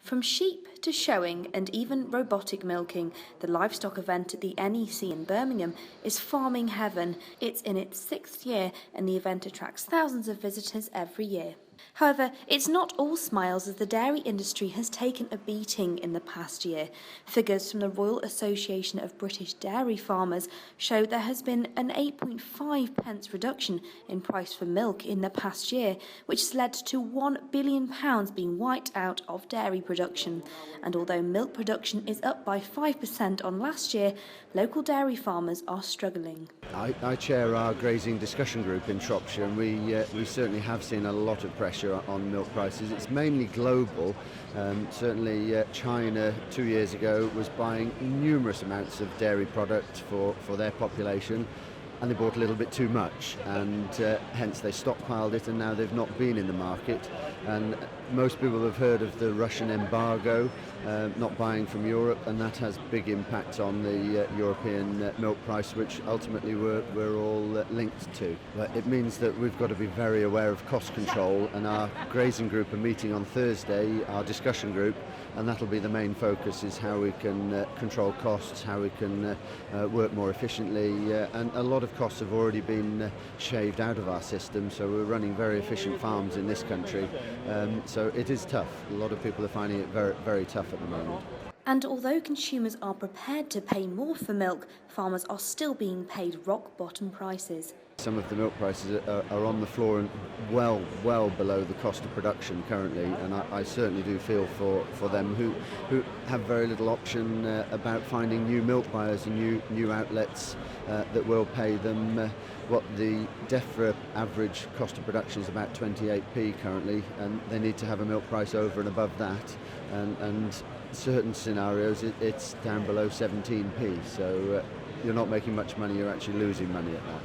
From sheep to showing and even robotic milking, the livestock event at the NEC in Birmingham is farming heaven. It's in its 6th year and the event attracts thousands of visitors every year. However, it's not all smiles as the dairy industry has taken a beating in the past year. Figures from the Royal Association of British Dairy Farmers show there has been an 8.5 pence reduction in price for milk in the past year, which has led to £1 billion being wiped out of dairy production. And although milk production is up by 5% on last year, local dairy farmers are struggling. I chair our grazing discussion group in Shropshire, and we certainly have seen a lot of pressure on milk prices. It's mainly global. Certainly China 2 years ago was buying numerous amounts of dairy product for their population, and they bought a little bit too much, and hence they stockpiled it, and now they've not been in the market. And most people have heard of the Russian embargo, not buying from Europe, and that has big impact on the European milk price, which ultimately we're all linked to. But it means that we've got to be very aware of cost control, and our grazing group are meeting on Thursday, our discussion group, and that'll be the main focus, is how we can control costs, how we can work more efficiently, and a lot of costs have already been shaved out of our system, so we're running very efficient farms in this country. So it is tough. A lot of people are finding it very, very tough at the moment. And although consumers are prepared to pay more for milk, farmers are still being paid rock-bottom prices. Some of the milk prices are on the floor and well below the cost of production currently, and I certainly do feel for them who have very little option about finding new milk buyers and new outlets that will pay them what the DEFRA average cost of production is about 28p currently, and they need to have a milk price over and above that, and certain scenarios it's down below 17p, so you're not making much money, you're actually losing money at that.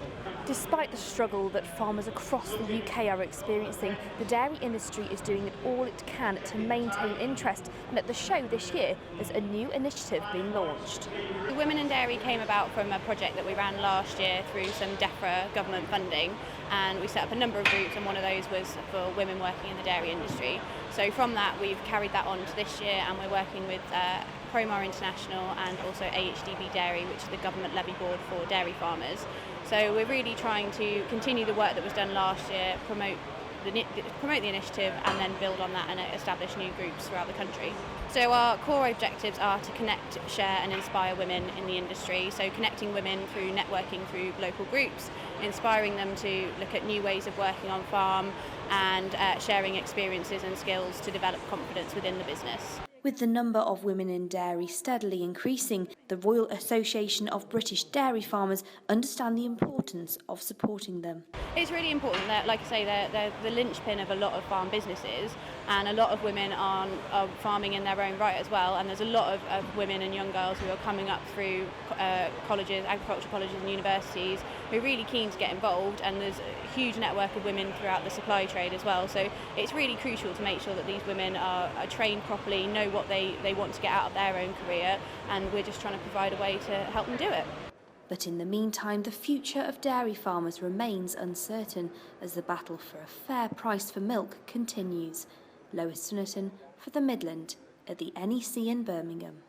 Despite the struggle that farmers across the UK are experiencing, the dairy industry is doing all it can to maintain interest, and at the show this year there's a new initiative being launched. Women in Dairy came about from a project that we ran last year through some DEFRA government funding, and we set up a number of groups, and one of those was for women working in the dairy industry. So from that we've carried that on to this year, and we're working with Promar International and also AHDB Dairy, which is the government levy board for dairy farmers. So we're really trying to continue the work that was done last year, promote the initiative, and then build on that and establish new groups throughout the country. So our core objectives are to connect, share and inspire women in the industry. So connecting women through networking through local groups, inspiring them to look at new ways of working on farm, and sharing experiences and skills to develop confidence within the business. With the number of women in dairy steadily increasing, the Royal Association of British Dairy Farmers understand the importance of supporting them. It's really important that, like I say, they're the linchpin of a lot of farm businesses, and a lot of women are farming in their own right as well, and there's a lot of women and young girls who are coming up through colleges, agricultural colleges and universities, who are really keen to get involved, and there's a huge network of women throughout the supply trade as well, so it's really crucial to make sure that these women are trained properly, know what they want to get out of their own career, and we're just trying to provide a way to help them do it. But in the meantime, the future of dairy farmers remains uncertain as the battle for a fair price for milk continues. Lois Sunnerton for the Midland at the NEC in Birmingham.